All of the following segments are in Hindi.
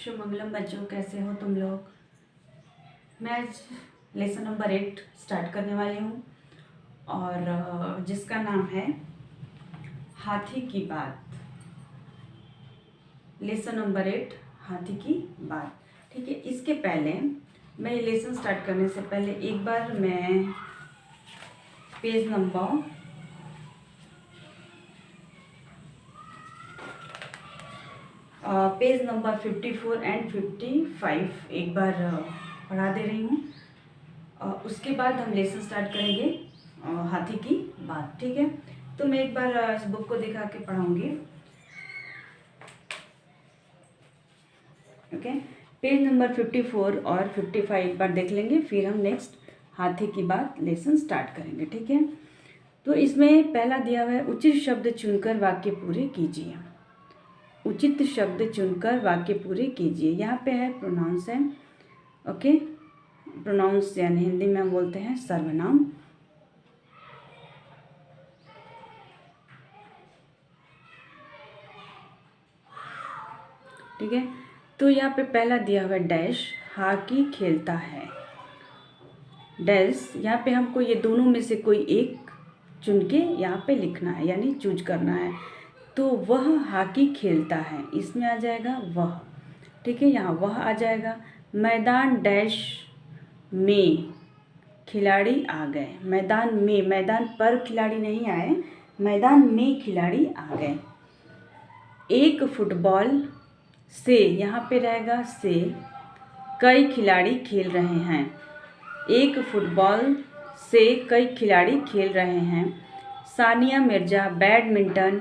शुभमंगलम बच्चों, कैसे हो तुम लोग। मैं आज लेसन नंबर 8 स्टार्ट करने वाली हूँ और जिसका नाम है हाथी की बात। लेसन नंबर 8 हाथी की बात। ठीक है, इसके पहले मैं ये लेसन स्टार्ट करने से पहले एक बार मैं पेज नंबर 54 एंड 55 एक बार पढ़ा दे रही हूँ। उसके बाद हम लेसन स्टार्ट करेंगे हाथी की बात। ठीक है, तो मैं एक बार इस बुक को दिखा के पढ़ाऊँगी। ओके, पेज नंबर 54 और 55 एक बार देख लेंगे, फिर हम नेक्स्ट हाथी की बात लेसन स्टार्ट करेंगे। ठीक है, तो इसमें पहला दिया हुआ है उचित शब्द चुनकर वाक्य पूरे कीजिए। उचित शब्द चुनकर वाक्य पूरे कीजिए। यहाँ पे है प्रोनाउंस है। ओके, प्रोनाउंस यानी हिंदी में हम बोलते हैं सर्वनाम। ठीक है, तो यहाँ पे पहला दिया हुआ है डैश हॉकी खेलता है। डैश, यहाँ पे हमको ये दोनों में से कोई एक चुन के यहाँ पे लिखना है, यानी चूज करना है। तो वह हॉकी खेलता है, इसमें आ जाएगा वह। ठीक है, यहाँ वह आ जाएगा। मैदान डैश में खिलाड़ी आ गए। मैदान में, मैदान पर खिलाड़ी नहीं आए, मैदान में खिलाड़ी आ गए। एक फुटबॉल से, यहाँ पे रहेगा से, कई खिलाड़ी खेल रहे हैं। एक फुटबॉल से कई खिलाड़ी खेल रहे हैं। सानिया मिर्जा बैडमिंटन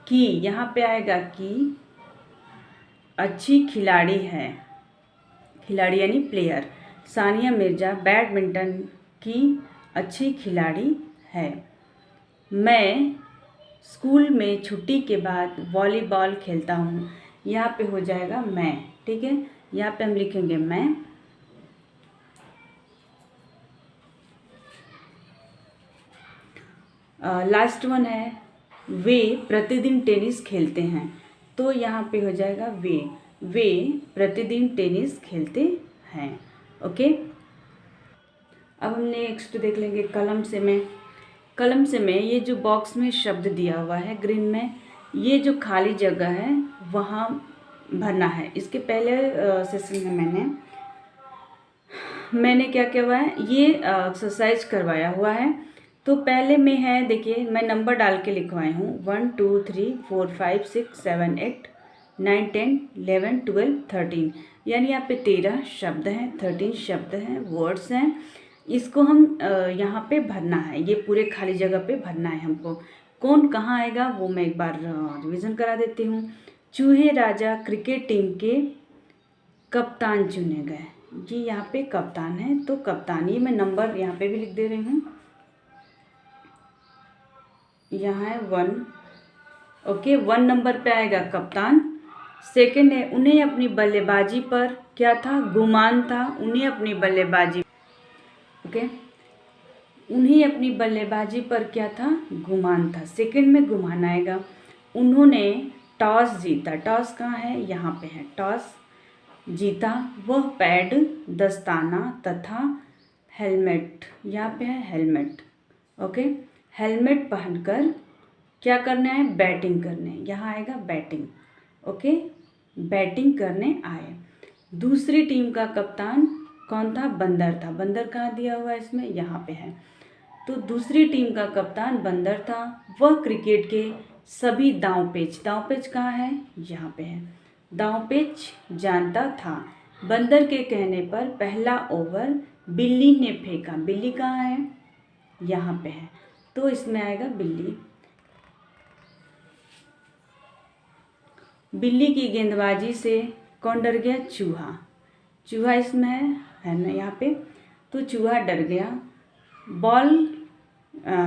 की, यहाँ पे आएगा कि अच्छी खिलाड़ी है। खिलाड़ी यानी प्लेयर। सानिया मिर्जा बैडमिंटन की अच्छी खिलाड़ी है। मैं स्कूल में छुट्टी के बाद वॉलीबॉल खेलता हूँ। यहाँ पे हो जाएगा मैं। ठीक है, यहाँ पे हम लिखेंगे मैं। लास्ट वन है वे प्रतिदिन टेनिस खेलते हैं। तो यहाँ पे हो जाएगा वे प्रतिदिन टेनिस खेलते हैं। ओके, अब हम नेक्स्ट देख लेंगे कलम से मैं। कलम से मैं, ये जो बॉक्स में शब्द दिया हुआ है ग्रीन में, ये जो खाली जगह है वहाँ भरना है। इसके पहले सेशन में मैंने क्या किया हुआ है, ये एक्सरसाइज करवाया हुआ है। तो पहले में है, देखिए मैं नंबर डाल के लिखवाई हूँ 1 2 3 4 5 6 7 8 9 10 11 12 13, यानी यहाँ पे 13 शब्द हैं, 13 शब्द हैं, वर्ड्स हैं। इसको हम यहाँ पे भरना है, ये पूरे खाली जगह पे भरना है हमको। कौन कहाँ आएगा वो मैं एक बार रिवीजन करा देती हूँ। चूहे राजा क्रिकेट टीम के कप्तान चुने गए। जी, यहाँ पे कप्तान है, तो कप्तान, ये मैं नंबर यहाँ पे भी लिख दे रही हूँ। यहाँ है 1। ओके, 1 नंबर पे आएगा कप्तान। सेकंड है उन्हें अपनी बल्लेबाजी पर क्या था, गुमान था। उन्हें अपनी बल्लेबाजी, ओके, उन्हें अपनी बल्लेबाजी पर क्या था, गुमान था। सेकंड में गुमान आएगा। उन्होंने टॉस जीता। टॉस कहाँ है, यहाँ पे है, टॉस जीता। वह पैड, दस्ताना तथा हेलमेट, यहाँ पे है हेलमेट। ओके, हेलमेट पहनकर क्या करना है, बैटिंग करने, यहाँ आएगा बैटिंग। ओके, बैटिंग करने आए। दूसरी टीम का कप्तान कौन था, बंदर था। बंदर कहाँ दिया हुआ है इसमें, यहाँ पे है। तो दूसरी टीम का कप्तान बंदर था। वह क्रिकेट के सभी दांव पेच, दांव पेच कहाँ है, यहाँ पे है, दांव पेच जानता था। बंदर के कहने पर पहला ओवर बिल्ली ने फेंका। बिल्ली कहाँ है, यहाँ पे है, तो इसमें आएगा बिल्ली। बिल्ली की गेंदबाजी से कौन डर गया, चूहा। चूहा इसमें है ना यहाँ पे, तो चूहा डर गया। बॉल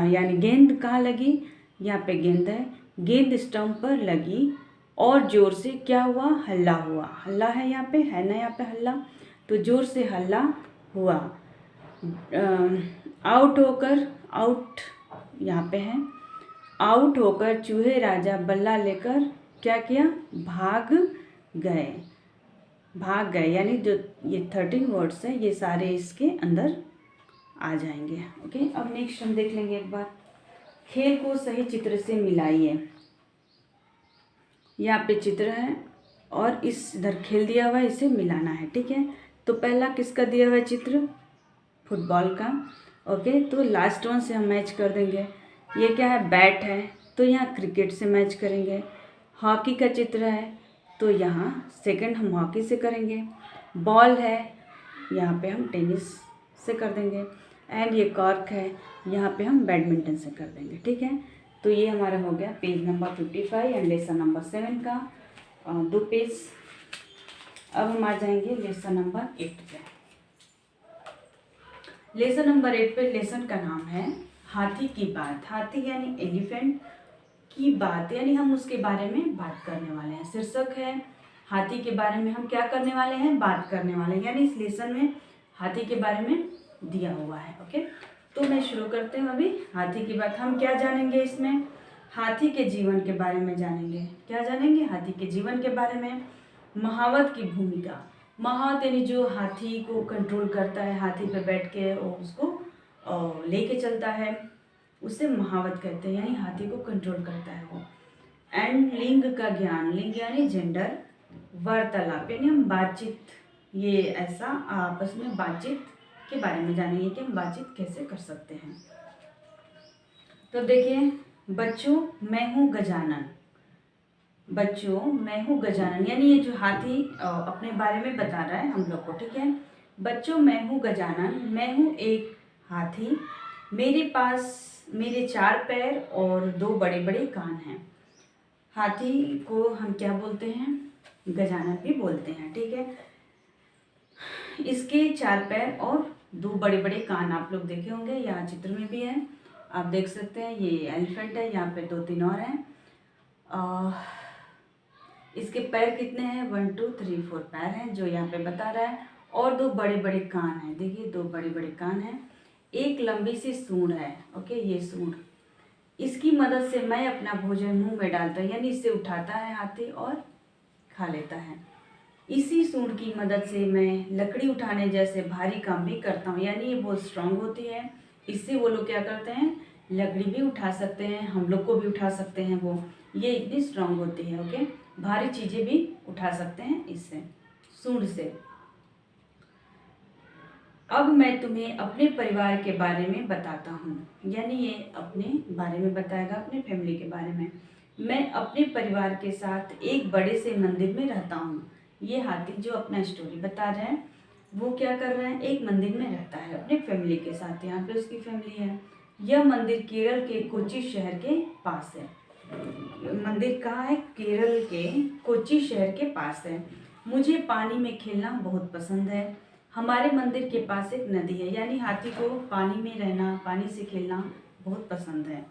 यानी गेंद कहाँ लगी, यहाँ पे गेंद है, गेंद स्टंप पर लगी और जोर से क्या हुआ, हल्ला हुआ। हल्ला है यहाँ पे, है ना यहाँ पे हल्ला, तो जोर से हल्ला हुआ। आउट होकर, आउट यहाँ पे है, आउट होकर चूहे राजा बल्ला लेकर क्या किया, भाग गए। भाग गए, यानी जो ये 13 वर्ड्स हैं ये सारे इसके अंदर आ जाएंगे। ओके, अब नेक्स्ट हम देख लेंगे एक बार। खेल को सही चित्र से मिलाइए। यहाँ पे चित्र है और इस इधर खेल दिया हुआ है, इसे मिलाना है। ठीक है, तो पहला किसका दिया हुआ है चित्र? फुटबॉल का। ओके, तो लास्ट वन से हम मैच कर देंगे। ये क्या है? बैट है, तो यहाँ क्रिकेट से मैच करेंगे। हॉकी का चित्र है, तो यहाँ सेकंड हम हॉकी से करेंगे। बॉल है, यहाँ पे हम टेनिस से कर देंगे। एंड ये कॉर्क है, यहाँ पे हम बैडमिंटन से कर देंगे। ठीक है, तो ये हमारा हो गया page number 55 and lesson number 7 का 2 पेज। अब हम आ जाएंगे लेसन नंबर 8 पे। लेसन नंबर 8 पे लेसन का नाम है हाथी की बात। हाथी यानी एलिफेंट की बात, यानी हम उसके बारे में बात करने वाले हैं। शीर्षक है हाथी के बारे में हम क्या करने वाले हैं? बात करने वाले हैं, यानी इस लेसन में हाथी के बारे में दिया हुआ है। ओके, तो मैं शुरू करते हूँ अभी। हाथी की बात हम क्या जानेंगे इसमें? हाथी के जीवन के बारे में जानेंगे। क्या जानेंगे? हाथी के जीवन के बारे में। महावत की भूमिका। महावत यानी जो हाथी को कंट्रोल करता है, हाथी पे बैठ के और उसको लेके चलता है, उसे महावत कहते हैं, यानी हाथी को कंट्रोल करता है वो। एंड लिंग का ज्ञान। लिंग यानी जेंडर। वार्तालाप यानी हम बातचीत, ये ऐसा आपस में बातचीत के बारे में जानेंगे कि हम बातचीत कैसे कर सकते हैं। तो देखिए बच्चों, मैं हूँ गजानन। बच्चों, मैं हूँ गजानन, यानी ये जो हाथी अपने बारे में बता रहा है हम लोग को। ठीक है, बच्चों मैं हूँ गजानन, मैं हूँ एक हाथी, मेरे पास मेरे 4 पैर और 2 बड़े बड़े कान हैं। हाथी को हम क्या बोलते हैं? गजानन भी बोलते हैं। ठीक है, इसके 4 पैर और 2 बड़े बड़े कान आप लोग देखे होंगे, यहाँ चित्र में भी है, आप देख सकते हैं। ये एलिफेंट है, यहाँ पे 2-3 और हैं। इसके पैर कितने हैं? 1 2 3 4 पैर हैं, जो यहाँ पे बता रहा है। और 2 बड़े बड़े कान हैं, देखिए 2 बड़े बड़े कान हैं। एक लंबी सी सूंड है। ओके, ये सूंड, इसकी मदद से मैं अपना भोजन मुंह में डालता हूँ, यानी इससे उठाता है हाथी और खा लेता है। इसी सूंड की मदद से मैं लकड़ी उठाने जैसे भारी काम भी करता हूँ, यानी ये बहुत स्ट्रांग होती है। इससे वो लोग क्या करते हैं? लकड़ी भी उठा सकते हैं, हम लोग को भी उठा सकते हैं। वो ये इतनी स्ट्रांग होती है। ओके, भारी चीज़ें भी उठा सकते हैं इससे, सूंड से। अब मैं तुम्हें अपने परिवार के बारे में बताता हूँ, यानी ये अपने बारे में बताएगा, अपने फैमिली के बारे में। मैं अपने परिवार के साथ एक बड़े से मंदिर में रहता हूँ। ये हाथी जो अपना स्टोरी बता रहा है, वो क्या कर रहा है? एक मंदिर में रहता है अपने फैमिली के साथ। यहाँ पे उसकी फैमिली है। यह मंदिर केरल के कोच्चि शहर के पास है। मंदिर कहाँ है? केरल के कोच्चि शहर के पास है। मुझे पानी में खेलना बहुत पसंद है। हमारे मंदिर के पास एक नदी है, यानी हाथी को पानी में रहना, पानी से खेलना बहुत पसंद है।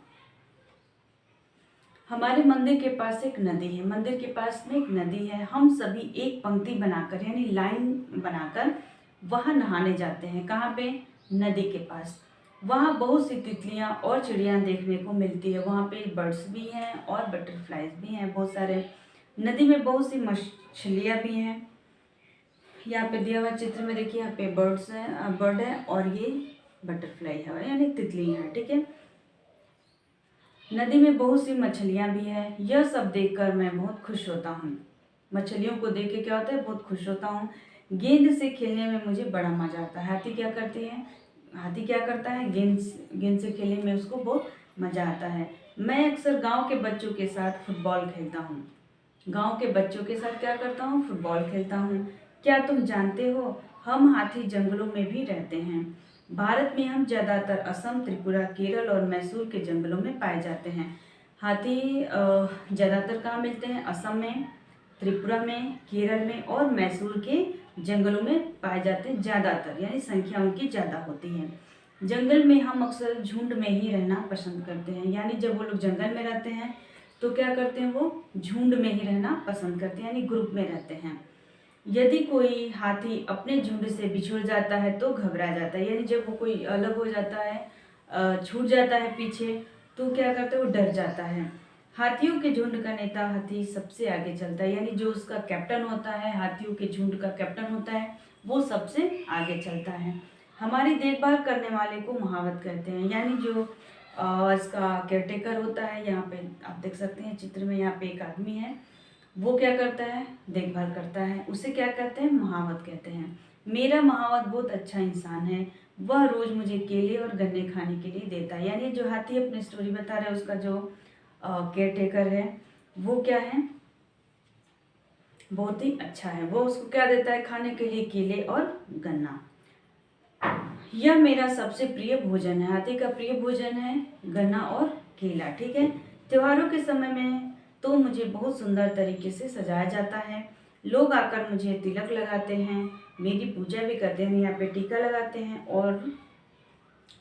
हमारे मंदिर के पास एक नदी है, मंदिर के पास में एक नदी है। हम सभी एक पंक्ति बनाकर, यानी लाइन बनाकर वहाँ नहाने जाते हैं। कहाँ पे? नदी के पास। वहाँ बहुत सी तितलियाँ और चिड़ियाँ देखने को मिलती है। वहाँ पे बर्ड्स भी हैं और बटरफ्लाइज भी हैं बहुत सारे। नदी में बहुत सी मछलियाँ भी हैं। यहाँ पे दिया हुआ चित्र में देखिए, यहाँ पे बर्ड्स है, बर्ड है और ये बटरफ्लाई है, यानी तितली है। ठीक है, नदी में बहुत सी मछलियाँ भी हैं। यह सब देखकर मैं बहुत खुश होता हूँ। मछलियों को देख के क्या होता है? बहुत खुश होता हूँ। गेंद से खेलने में मुझे बड़ा मजा आता है। हाथी क्या करती है? हाथी क्या करता है? गेंद से खेलने में उसको बहुत मजा आता है। मैं अक्सर गांव के बच्चों के साथ फुटबॉल खेलता हूँ। गांव के बच्चों के साथ क्या करता हूँ? फुटबॉल खेलता हूँ। क्या तुम जानते हो, हम हाथी जंगलों में भी रहते हैं। भारत में हम ज़्यादातर असम, त्रिपुरा, केरल और मैसूर के जंगलों में पाए जाते हैं। हाथी ज़्यादातर कहाँ मिलते हैं? असम में, त्रिपुरा में, केरल में और मैसूर के जंगलों में पाए जाते हैं ज़्यादातर, यानी संख्या उनकी ज़्यादा होती है। जंगल में हम अक्सर झुंड में ही रहना पसंद करते हैं, यानी जब वो लोग जंगल में रहते हैं तो क्या करते हैं? वो झुंड में ही रहना पसंद करते हैं, यानी ग्रुप में रहते हैं। यदि कोई हाथी अपने झुंड से बिछुड़ जाता है तो घबरा जाता है, यानी जब वो कोई अलग हो जाता है, छूट जाता है पीछे, तो क्या करता है? वो डर जाता है। हाथियों के झुंड का नेता हाथी सबसे आगे चलता है, यानी जो उसका कैप्टन होता है, हाथियों के झुंड का कैप्टन होता है, वो सबसे आगे चलता है। हमारी देखभाल करने वाले को महावत कहते हैं, यानी जो इसका केयरटेकर होता है। यहाँ पे आप देख सकते हैं चित्र में, यहाँ पे एक आदमी है, वो क्या करता है, देखभाल करता है, उसे क्या कहते हैं, महावत कहते हैं। मेरा महावत बहुत अच्छा इंसान है, वह रोज मुझे केले और गन्ने खाने के लिए देता है। यानी जो हाथी अपनी स्टोरी बता रहा है, उसका जो केयरटेकर है वो क्या है, बहुत ही अच्छा है। वो उसको क्या देता है, खाने के लिए केले और गन्ना। यह मेरा सबसे प्रिय भोजन है। हाथी का प्रिय भोजन है गन्ना और केला। ठीक है। त्योहारों के समय में तो मुझे बहुत सुंदर तरीके से सजाया जाता है। लोग आकर मुझे तिलक लगाते हैं, मेरी पूजा भी करते हैं, यहाँ पे टीका लगाते हैं और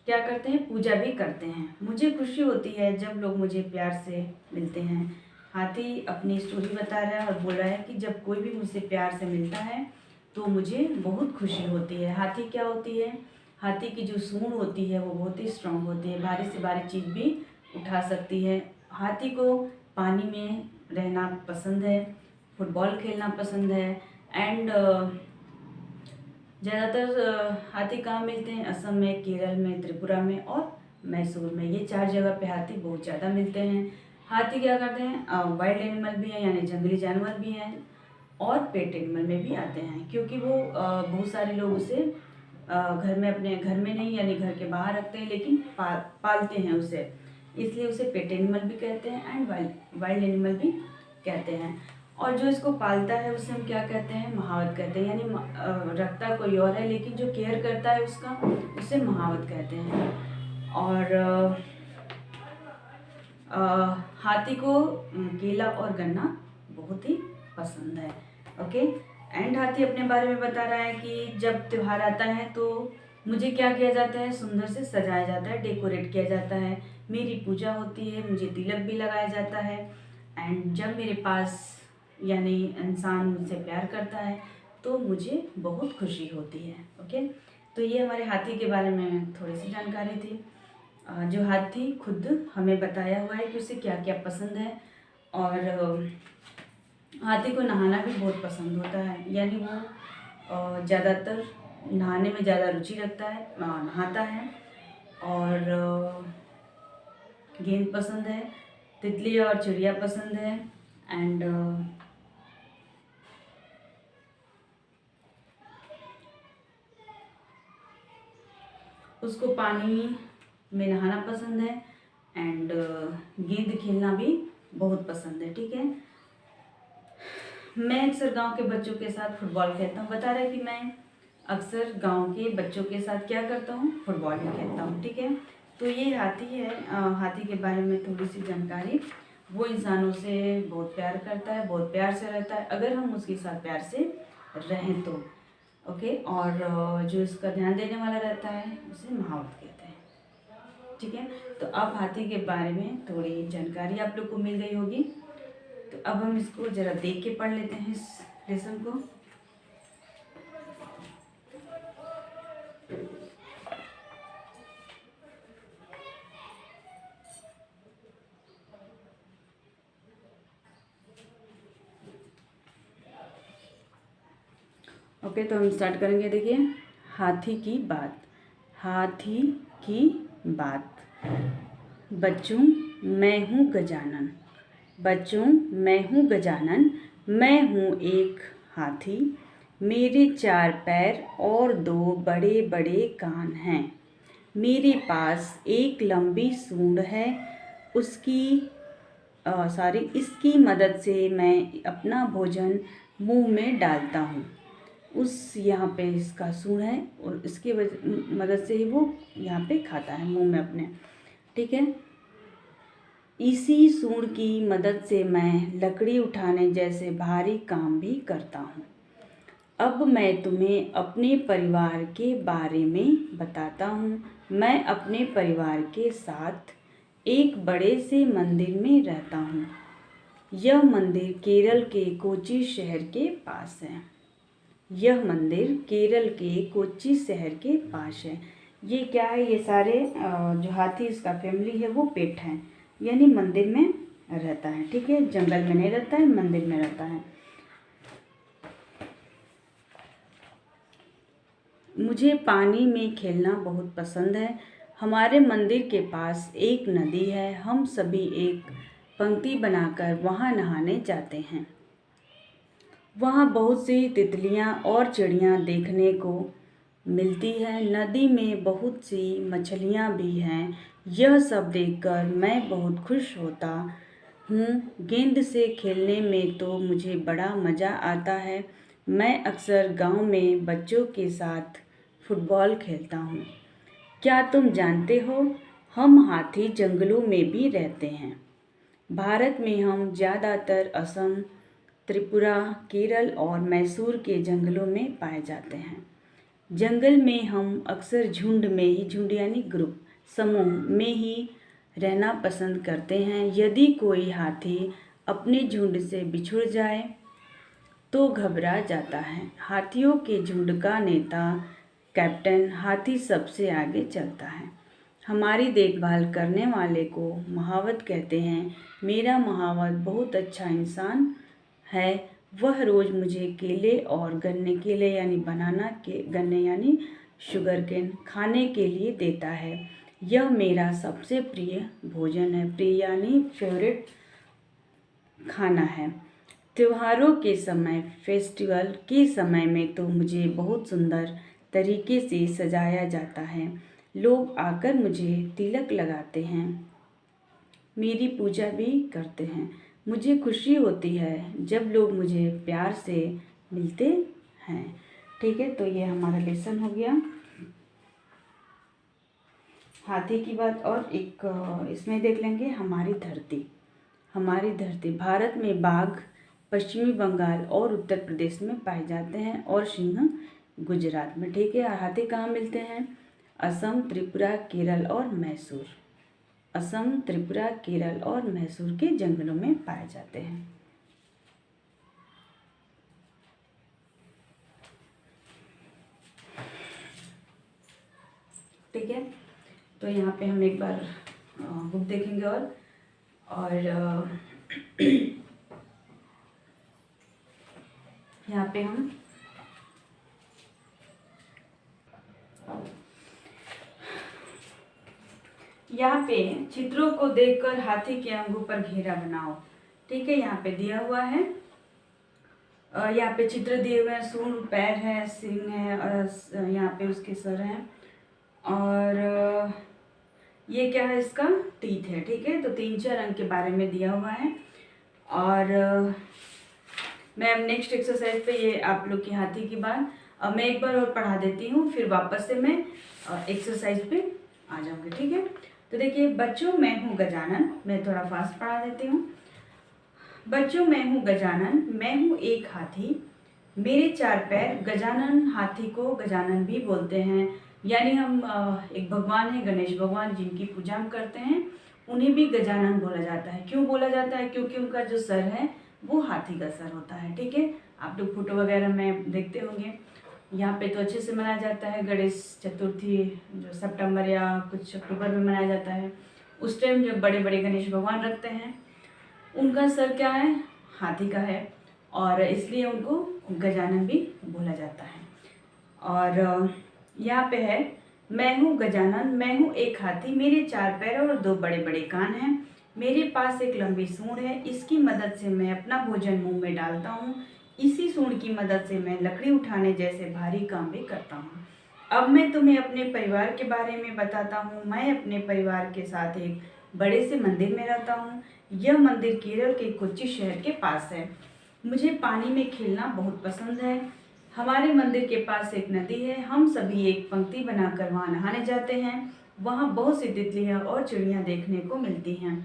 क्या करते हैं, पूजा भी करते हैं। मुझे खुशी होती है जब लोग मुझे प्यार से मिलते हैं। हाथी अपनी स्टोरी बता रहा है और बोल रहा है कि जब कोई भी मुझसे प्यार से मिलता है तो मुझे बहुत खुशी होती है। हाथी क्या होती है, हाथी की जो सूंड होती है वो बहुत ही स्ट्रांग होती है, भारी से भारी चीज़ भी उठा सकती है। हाथी को पानी में रहना पसंद है, फुटबॉल खेलना पसंद है एंड ज़्यादातर हाथी कहाँ मिलते हैं, असम में, केरल में, त्रिपुरा में और मैसूर में। ये 4 जगह पे हाथी बहुत ज़्यादा मिलते हैं। हाथी क्या करते हैं, वाइल्ड एनिमल भी हैं, यानी जंगली जानवर भी हैं और पेट एनिमल में भी आते हैं, क्योंकि वो बहुत सारे लोग उसे घर में, अपने घर में नहीं यानी घर के बाहर रखते हैं, लेकिन पालते हैं उसे, इसलिए उसे पेट एनिमल भी कहते हैं एंड वाइल्ड एनिमल भी कहते हैं। और जो इसको पालता है उसे हम क्या कहते हैं, महावत कहते हैं। यानी रखता कोई और है लेकिन जो केयर करता है उसका, उसे महावत कहते हैं। और हाथी को केला और गन्ना बहुत ही पसंद है। ओके। एंड हाथी अपने बारे में बता रहा है कि जब त्यौहार आता है तो मुझे क्या किया जाता है, सुंदर से सजाया जाता है, डेकोरेट किया जाता है, मेरी पूजा होती है, मुझे तिलक भी लगाया जाता है एंड जब मेरे पास यानी इंसान मुझसे प्यार करता है तो मुझे बहुत खुशी होती है। ओके। तो ये हमारे हाथी के बारे में थोड़ी सी जानकारी थी। जो हाथी खुद हमें बताया हुआ है कि उसे क्या क्या पसंद है। और हाथी को नहाना भी बहुत पसंद होता है, यानी वो ज़्यादातर नहाने में ज़्यादा रुचि रखता है, नहाता है। और गेंद पसंद है, तितली और चिड़िया पसंद है एंड उसको पानी में नहाना पसंद है एंड गेंद खेलना भी बहुत पसंद है। ठीक है। मैं अक्सर गांव के बच्चों के साथ फुटबॉल खेलता हूँ। बता रहा है कि मैं अक्सर गांव के बच्चों के साथ क्या करता हूँ, फुटबॉल भी खेलता हूँ। ठीक है। तो ये हाथी है, हाथी के बारे में थोड़ी सी जानकारी। वो इंसानों से बहुत प्यार करता है, बहुत प्यार से रहता है, अगर हम उसके साथ प्यार से रहें तो। ओके। और जो इसका ध्यान देने वाला रहता है उसे महावत कहते हैं। ठीक है। तो अब हाथी के बारे में थोड़ी जानकारी आप लोग को मिल गई होगी। तो अब हम इसको ज़रा देख के पढ़ लेते हैं इस लेसन को। ओके। तो हम स्टार्ट करेंगे। देखिए, हाथी की बात। हाथी की बात। बच्चों, मैं हूँ गजानन। बच्चों, मैं हूँ गजानन। मैं हूँ एक हाथी। मेरे 4 पैर और 2 बड़े बड़े कान हैं। मेरे पास एक लंबी सूंड है। इसकी मदद से मैं अपना भोजन मुंह में डालता हूँ। यहाँ पे इसका सूंड है और इसकी मदद से ही वो यहाँ पे खाता है मुंह में अपने। ठीक है। इसी सूंड की मदद से मैं लकड़ी उठाने जैसे भारी काम भी करता हूँ। अब मैं तुम्हें अपने परिवार के बारे में बताता हूँ। मैं अपने परिवार के साथ एक बड़े से मंदिर में रहता हूँ। यह मंदिर केरल के कोच्चि शहर के पास है। यह मंदिर केरल के कोच्चि शहर के पास है। ये क्या है, ये सारे जो हाथी इसका फैमिली है वो पेट हैं, यानी मंदिर में रहता है, ठीक है, जंगल में नहीं रहता है, मंदिर में रहता है। मुझे पानी में खेलना बहुत पसंद है। हमारे मंदिर के पास एक नदी है, हम सभी एक पंक्ति बनाकर वहाँ नहाने जाते हैं। वहाँ बहुत सी तितलियाँ और चिड़ियाँ देखने को मिलती है। नदी में बहुत सी मछलियाँ भी हैं। यह सब देखकर मैं बहुत खुश होता हूँ। गेंद से खेलने में तो मुझे बड़ा मज़ा आता है। मैं अक्सर गांव में बच्चों के साथ फुटबॉल खेलता हूँ। क्या तुम जानते हो, हम हाथी जंगलों में भी रहते हैं। भारत में हम ज़्यादातर असम, त्रिपुरा, केरल और मैसूर के जंगलों में पाए जाते हैं। जंगल में हम अक्सर झुंड में ही, झुंड यानी ग्रुप, समूह में ही रहना पसंद करते हैं। यदि कोई हाथी अपने झुंड से बिछुड़ जाए तो घबरा जाता है। हाथियों के झुंड का नेता, कैप्टन, हाथी सबसे आगे चलता है। हमारी देखभाल करने वाले को महावत कहते हैं। मेरा महावत बहुत अच्छा इंसान है। वह रोज़ मुझे केले और गन्ने, केले यानी बनाना, के गन्ने यानी शुगर केन खाने के लिए देता है। यह मेरा सबसे प्रिय भोजन है। प्रिय यानी फेवरेट खाना है। त्योहारों के समय, फेस्टिवल के समय में तो मुझे बहुत सुंदर तरीके से सजाया जाता है। लोग आकर मुझे तिलक लगाते हैं, मेरी पूजा भी करते हैं। मुझे खुशी होती है जब लोग मुझे प्यार से मिलते हैं। ठीक है, तो ये हमारा लेसन हो गया हाथी की बात। और एक इसमें देख लेंगे हमारी धरती। हमारी धरती, भारत में बाघ पश्चिमी बंगाल और उत्तर प्रदेश में पाए जाते हैं और सिंह गुजरात में। ठीक है, हाथी कहाँ मिलते हैं? असम, त्रिपुरा, केरल और मैसूर। असम, त्रिपुरा, केरल और मैसूर के जंगलों में पाए जाते हैं। ठीक है, तो यहाँ पे हम एक बार बुक देखेंगे और यहाँ पे हम यहाँ पे चित्रों को देखकर हाथी के अंगों पर घेरा बनाओ। ठीक है, यहाँ पे दिया हुआ है, यहाँ पे चित्र दिए हुए हैं। सूंड, पैर है, सिंह है और यहाँ पे उसके सर हैं और ये क्या है, इसका टीथ है। ठीक है, तो 3-4 अंक के बारे में दिया हुआ है। और मैं अब नेक्स्ट एक्सरसाइज पे ये आप लोग की हाथी की बात मैं एक बार और पढ़ा देती हूँ, फिर वापस से मैं एक्सरसाइज पे आ जाऊँगी। ठीक है, तो देखिए, बच्चों मैं हूँ गजानन। मैं थोड़ा फास्ट पढ़ा देती हूँ। बच्चों मैं हूँ गजानन, मैं हूँ एक हाथी, मेरे 4 पैर। गजानन हाथी को गजानन भी बोलते हैं, यानी हम एक भगवान है गणेश भगवान, जिनकी पूजा हम करते हैं, उन्हें भी गजानन बोला जाता है। क्यों बोला जाता है? क्योंकि उनका जो सर है वो हाथी का सर होता है। ठीक है, आप लोग फोटो वगैरह में देखते होंगे। यहाँ पे तो अच्छे से मनाया जाता है गणेश चतुर्थी, जो सितंबर या कुछ अक्टूबर में मनाया जाता है। उस टाइम जब बड़े बड़े गणेश भगवान रखते हैं, उनका सर क्या है? हाथी का है, और इसलिए उनको गजानन भी बोला जाता है। और यहाँ पे है, मैं हूँ गजानन, मैं हूँ एक हाथी, मेरे 4 पैर और 2 बड़े बड़े कान हैं। मेरे पास एक लंबी सूंड है, इसकी मदद से मैं अपना भोजन मुंह में डालता हूँ। इसी सूंड की मदद से मैं लकड़ी उठाने जैसे भारी काम भी करता हूँ। अब मैं तुम्हें अपने परिवार के बारे में बताता हूँ। मैं अपने परिवार के साथ एक बड़े से मंदिर में रहता हूँ। यह मंदिर केरल के कोच्चि शहर के पास है। मुझे पानी में खेलना बहुत पसंद है। हमारे मंदिर के पास एक नदी है, हम सभी एक पंक्ति बनाकर वहाँ नहाने जाते हैं। वहाँ बहुत सी तितलियाँ और चिड़ियाँ देखने को मिलती हैं।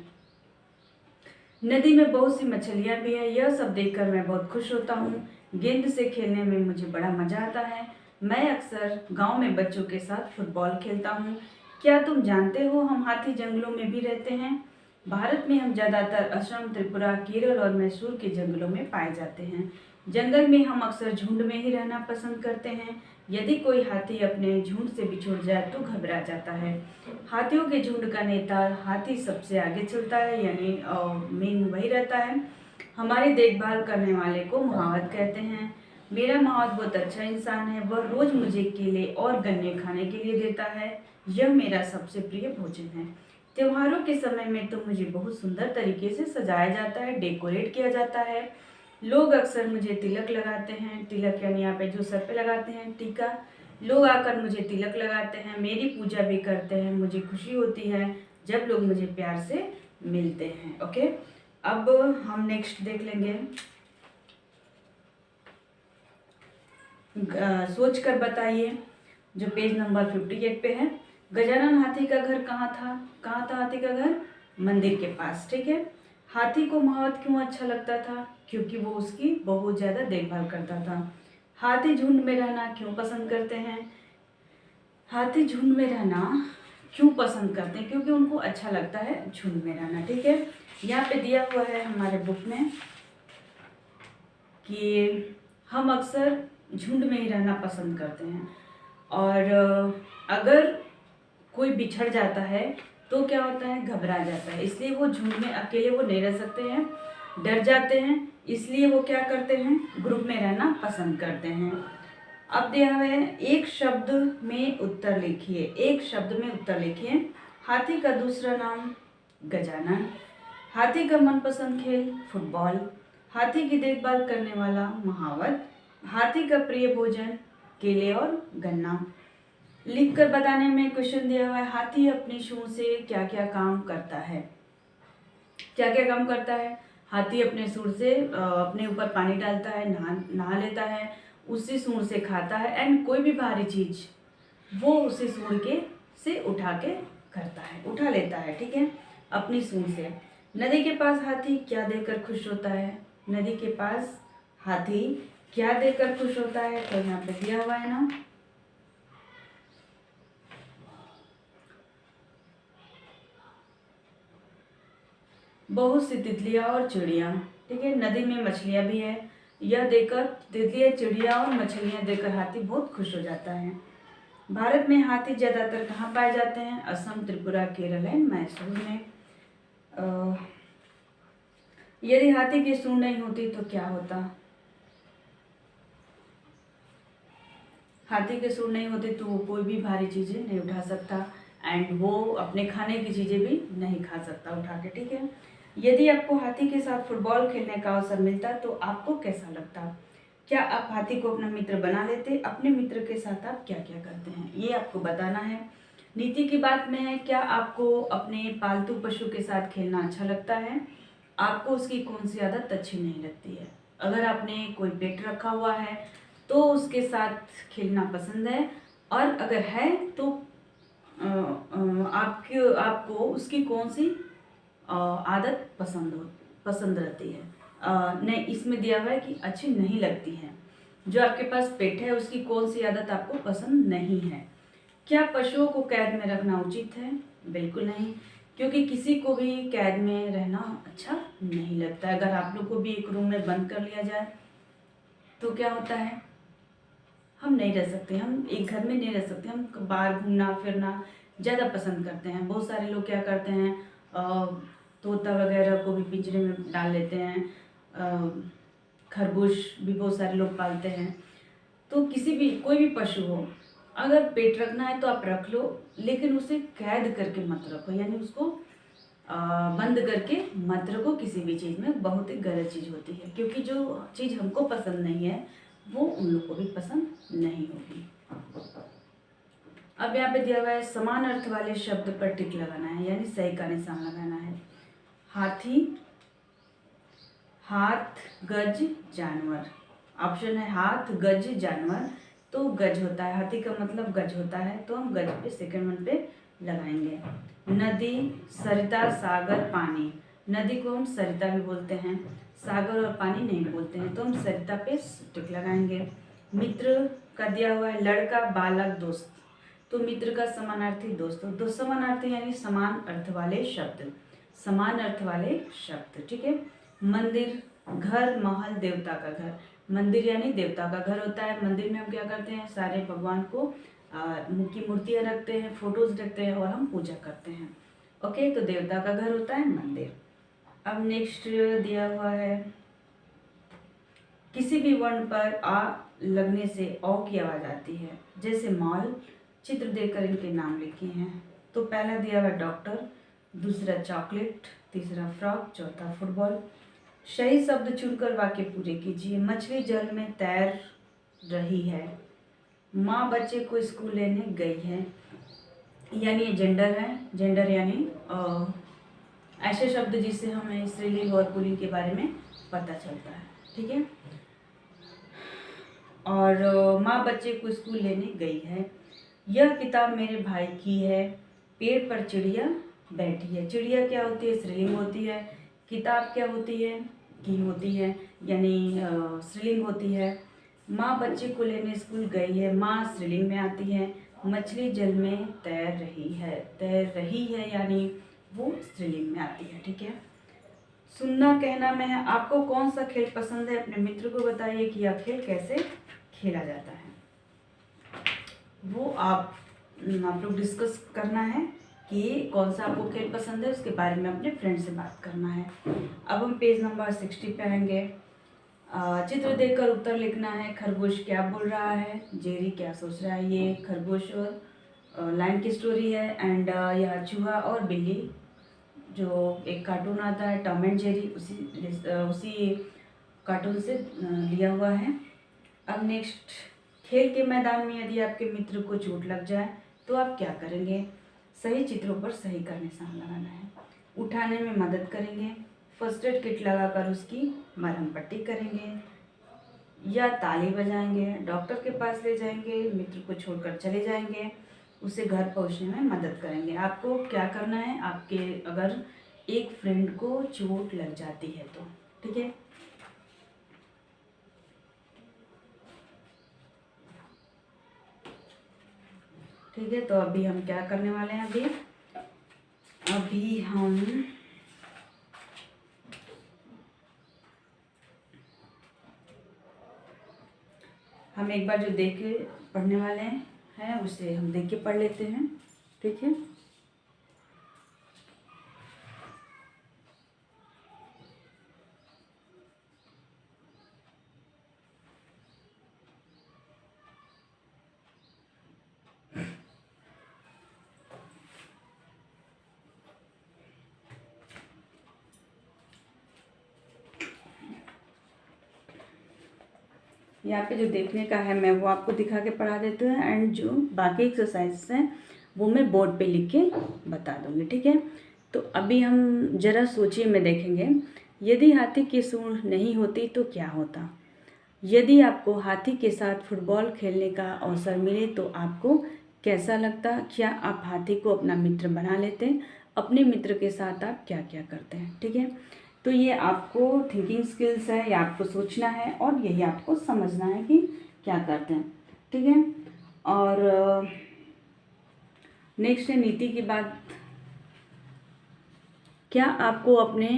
नदी में बहुत सी मछलियाँ भी हैं। यह सब देखकर मैं बहुत खुश होता हूँ। गेंद से खेलने में मुझे बड़ा मज़ा आता है। मैं अक्सर गांव में बच्चों के साथ फुटबॉल खेलता हूँ। क्या तुम जानते हो, हम हाथी जंगलों में भी रहते हैं। भारत में हम ज़्यादातर असम, त्रिपुरा, केरल और मैसूर के जंगलों में पाए जाते हैं। जंगल में हम अक्सर झुंड में ही रहना पसंद करते हैं। यदि कोई हाथी अपने झुंड से बिछुड़ जाए तो घबरा जाता है। हाथियों के झुंड का नेता हाथी सबसे आगे चलता है, यानी मेन वही रहता है। हमारी देखभाल करने वाले को मुहावत कहते हैं। मेरा मुहावत बहुत अच्छा इंसान है, वह रोज मुझे केले और गन्ने खाने के लिए देता है। यह मेरा सबसे प्रिय भोजन है। त्योहारों के समय में तो मुझे बहुत सुंदर तरीके से सजाया जाता है, डेकोरेट किया जाता है। लोग अक्सर मुझे तिलक लगाते हैं। तिलक यानी यहाँ पे जो सर पे लगाते हैं टीका। लोग आकर मुझे तिलक लगाते हैं, मेरी पूजा भी करते हैं। मुझे खुशी होती है जब लोग मुझे प्यार से मिलते हैं। ओके, अब हम नेक्स्ट देख लेंगे। सोच कर बताइए, जो पेज नंबर 58 पे है। गजानन हाथी का घर कहाँ था? कहाँ था हाथी का घर? मंदिर के पास। ठीक है। हाथी को मुहावत क्यों अच्छा लगता था? क्योंकि वो उसकी बहुत ज़्यादा देखभाल करता था। हाथी झुंड में रहना क्यों पसंद करते हैं? हाथी झुंड में रहना क्यों पसंद करते हैं? क्योंकि उनको अच्छा लगता है झुंड में रहना। ठीक है। यहाँ पे दिया हुआ है हमारे बुक में कि हम अक्सर झुंड में ही रहना पसंद करते हैं, और अगर कोई बिछड़ जाता है तो क्या होता है? घबरा जाता है। इसलिए वो झुंड में अकेले वो नहीं रह सकते हैं, डर जाते हैं। इसलिए वो क्या करते हैं? ग्रुप में रहना पसंद करते हैं। अब दिया हुआ है, एक शब्द में उत्तर लिखिए। एक शब्द में उत्तर लिखिए। हाथी का दूसरा नाम गजानन। हाथी का मनपसंद खेल फुटबॉल। हाथी की देखभाल करने वाला महावत। हाथी का प्रिय भोजन केले और गन्ना। लिखकर बताने में क्वेश्चन दिया हुआ है, हाथी अपनी सूंड से क्या क्या काम करता है? क्या क्या काम करता है? हाथी अपने सूंड से अपने ऊपर पानी डालता है, नहा लेता है, उसी सूंड से खाता है, एंड कोई भी भारी चीज वो उसी सूंड के से उठा के करता है, उठा लेता है। ठीक है, अपनी सूंड से। नदी के पास हाथी क्या देकर खुश होता है? नदी के पास हाथी क्या देकर खुश होता है? तो यहाँ पे दिया हुआ है ना, बहुत सी तितलियां और चिड़िया। ठीक है, नदी में मछलियां भी है। यह देखकर तितलियां, चिड़िया और मछलियां देखकर हाथी बहुत खुश हो जाता है। भारत में हाथी ज्यादातर कहाँ पाए जाते हैं? असम, त्रिपुरा, केरल एंड मैसूर में। यदि हाथी की सूंड नहीं होती तो क्या होता? हाथी की सूंड नहीं होती तो वो कोई भी भारी चीजें नहीं उठा सकता, एंड वो अपने खाने की चीजें भी नहीं खा सकता उठा के। ठीक है। यदि आपको हाथी के साथ फुटबॉल खेलने का अवसर मिलता तो आपको कैसा लगता? क्या आप हाथी को अपना मित्र बना लेते? अपने मित्र के साथ आप क्या क्या करते हैं, ये आपको बताना है। नीति की बात में है, क्या आपको अपने पालतू पशु के साथ खेलना अच्छा लगता है? आपको उसकी कौन सी आदत अच्छी नहीं लगती है? अगर आपने कोई पेट रखा हुआ है तो उसके साथ खेलना पसंद है, और अगर है तो आपको उसकी कौन सी आदत पसंद रहती है? नहीं, इसमें दिया हुआ है कि अच्छी नहीं लगती है। जो आपके पास पेट है उसकी कौन सी आदत आपको पसंद नहीं है? क्या पशुओं को कैद में रखना उचित है? बिल्कुल नहीं, क्योंकि किसी को भी कैद में रहना अच्छा नहीं लगता है। अगर आप लोग को भी एक रूम में बंद कर लिया जाए तो क्या होता है? हम नहीं रह सकते, हम एक घर में नहीं रह सकते। हम बाहर घूमना फिरना ज़्यादा पसंद करते हैं। बहुत सारे लोग क्या करते हैं, तोता वगैरह को भी पिंजरे में डाल लेते हैं। खरगोश भी बहुत सारे लोग पालते हैं। तो किसी भी कोई भी पशु हो, अगर पेट रखना है तो आप रख लो, लेकिन उसे कैद करके मत रखो, यानी उसको बंद करके मत रखो किसी भी चीज़ में। बहुत ही गलत चीज़ होती है, क्योंकि जो चीज़ हमको पसंद नहीं है वो उन लोग को भी पसंद नहीं होगी। अब यहाँ पे दिया हुआ है, समान अर्थ वाले शब्द पर टिक लगाना है, यानी सही का निशान लगाना है। हाथी, हाथ, गज, जानवर। ऑप्शन है हाथ, गज, जानवर। तो गज होता है, हाथी का मतलब गज होता है, तो हम गज पे सेकंड वन पे लगाएंगे। नदी, सरिता, सागर, पानी। नदी को हम सरिता भी बोलते हैं, सागर और पानी नहीं बोलते हैं, तो हम सरिता पे टिक लगाएंगे। मित्र का दिया हुआ है, लड़का, बालक, दोस्त। तो मित्र का समानार्थी दोस्त, तो समानार्थी यानी समान अर्थ वाले शब्द। समान अर्थ वाले शब्द, ठीक है। मंदिर, घर, महल, देवता का घर। मंदिर यानी देवता का घर होता है। मंदिर में हम क्या करते हैं, सारे भगवान को की मूर्तियाँ रखते हैं, फोटोज रखते हैं और हम पूजा करते हैं। ओके, तो देवता का घर होता है मंदिर। अब नेक्स्ट दिया हुआ है, किसी भी वर्ण पर आ लगने से औ की आवाज आती है, जैसे मॉल। चित्र देखकर इनके नाम लिखे हैं। तो पहला दिया हुआ डॉक्टर, दूसरा चॉकलेट, तीसरा फ्रॉक, चौथा फुटबॉल। सही शब्द चुनकर वाक्य पूरे कीजिए। मछली जल में तैर रही है, माँ बच्चे को स्कूल लेने गई है। यानी ये जेंडर है। जेंडर यानी ऐसे शब्द जिससे हमें स्त्रीलिंग और पुल्लिंग के बारे में पता चलता है, ठीक है। और माँ बच्चे को स्कूल लेने गई है। यह किताब मेरे भाई की है। पेड़ पर चिड़िया बैठी है। चिड़िया क्या होती है, स्त्रीलिंग होती है। किताब क्या होती है, की होती है, यानी स्त्रीलिंग होती है। माँ बच्चे को लेने स्कूल गई है, माँ स्त्रीलिंग में आती है। मछली जल में तैर रही है, तैर रही है यानी वो स्त्रीलिंग में आती है, ठीक है। सुनना कहना में है। आपको कौन सा खेल पसंद है, अपने मित्र को बताइए कि यह खेल कैसे खेला जाता है। वो आप लोग डिस्कस करना है कि कौन सा आपको खेल पसंद है, उसके बारे में अपने फ्रेंड से बात करना है। अब हम पेज नंबर 60 पे आएंगे। चित्र देखकर उत्तर लिखना है। खरगोश क्या बोल रहा है, जेरी क्या सोच रहा है। ये खरगोश और लाइन की स्टोरी है। एंड यह चूहा और बिल्ली, जो एक कार्टून आता है टॉम एंड जेरी, उसी कार्टून से लिया हुआ है। अब नेक्स्ट, खेल के मैदान में यदि आपके मित्र को चोट लग जाए तो आप क्या करेंगे। सही चित्रों पर सही का निशान लगाना है। उठाने में मदद करेंगे, फर्स्ट एड किट लगाकर उसकी मरहम पट्टी करेंगे, या ताली बजाएंगे, डॉक्टर के पास ले जाएंगे, मित्र को छोड़कर चले जाएंगे, उसे घर पहुंचने में मदद करेंगे। आपको क्या करना है, आपके अगर एक फ्रेंड को चोट लग जाती है तो, ठीक है। ठीक है, तो अभी हम क्या करने वाले हैं, अभी हम एक बार जो देख के पढ़ने वाले हैं उसे हम देख के पढ़ लेते हैं, ठीक है। यहाँ पे जो देखने का है मैं वो आपको दिखा के पढ़ा देती हूँ, एंड जो बाकी एक्सरसाइज हैं वो मैं बोर्ड पे लिख के बता दूँगी, ठीक है। तो अभी हम ज़रा सोचिए में देखेंगे, यदि हाथी की सूंड नहीं होती तो क्या होता। यदि आपको हाथी के साथ फुटबॉल खेलने का अवसर मिले तो आपको कैसा लगता। क्या आप हाथी को अपना मित्र बना लेते। अपने मित्र के साथ आप क्या क्या करते हैं, ठीक है। तो ये आपको थिंकिंग स्किल्स है, ये आपको सोचना है और यही आपको समझना है कि क्या करते हैं, ठीक है। और नेक्स्ट है नीति की बात। क्या आपको अपने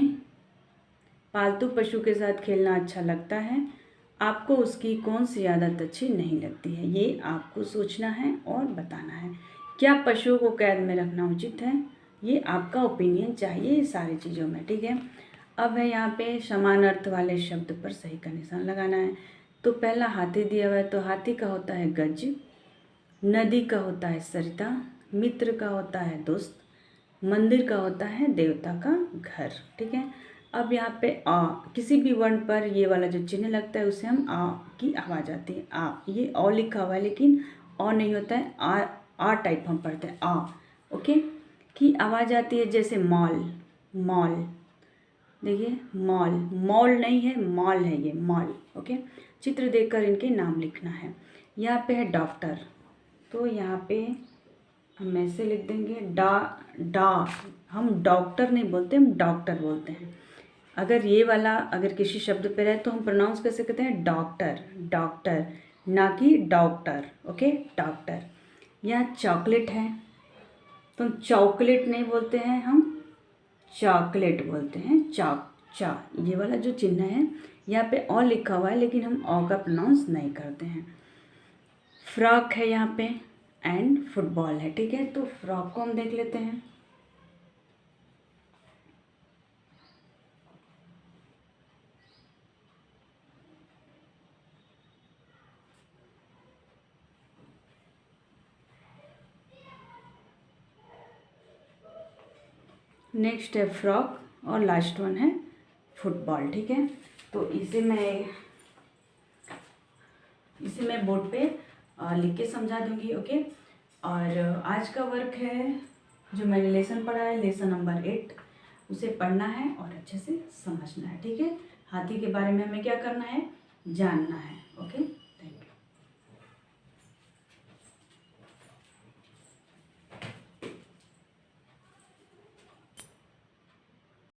पालतू पशु के साथ खेलना अच्छा लगता है। आपको उसकी कौन सी आदत अच्छी नहीं लगती है, ये आपको सोचना है और बताना है। क्या पशुओं को कैद में रखना उचित है, ये आपका ओपिनियन चाहिए सारी चीज़ों में, ठीक है। अब है यहाँ पे समान अर्थ वाले शब्द पर सही का निशान लगाना है। तो पहला हाथी दिया हुआ है, तो हाथी का होता है गज, नदी का होता है सरिता, मित्र का होता है दोस्त, मंदिर का होता है देवता का घर, ठीक है। अब यहाँ पे आ, किसी भी वर्ण पर ये वाला जो चिन्ह लगता है उसे हम आ की आवाज़ आती है। आ, ये ओ लिखा हुआ है लेकिन ओ नहीं होता है, आ टाइप हम पढ़ते हैं, आ, ओके, की आवाज़ आती है। जैसे मॉल, मॉल, देखिए मॉल, मॉल नहीं है, मॉल है ये, मॉल, ओके। चित्र देखकर इनके नाम लिखना है। यहाँ पे है डॉक्टर, तो यहाँ पे हम ऐसे लिख देंगे डा, हम डॉक्टर नहीं बोलते, हम डॉक्टर बोलते हैं। अगर ये वाला अगर किसी शब्द पे रहे तो हम प्रोनाउंस कैसे कहते हैं, डॉक्टर, डॉक्टर, ना कि डॉक्टर, ओके, डॉक्टर। यहाँ चॉकलेट है तो चॉकलेट नहीं बोलते हैं, हम चॉकलेट बोलते हैं, चा, ये वाला जो चिन्ह है यहाँ पे ऑ लिखा हुआ है, लेकिन हम ऑ का प्रोनाउंस नहीं करते हैं। फ्रॉक है यहाँ पे एंड फुटबॉल है, ठीक है। तो फ्रॉक को हम देख लेते हैं। नेक्स्ट है फ्रॉक और लास्ट वन है फुटबॉल, ठीक है। तो इसे मैं बोर्ड पे लिख के समझा दूंगी, ओके। और आज का वर्क है जो मैंने लेसन पढ़ा है, लेसन नंबर 8, उसे पढ़ना है और अच्छे से समझना है, ठीक है। हाथी के बारे में हमें क्या करना है, जानना है, ओके।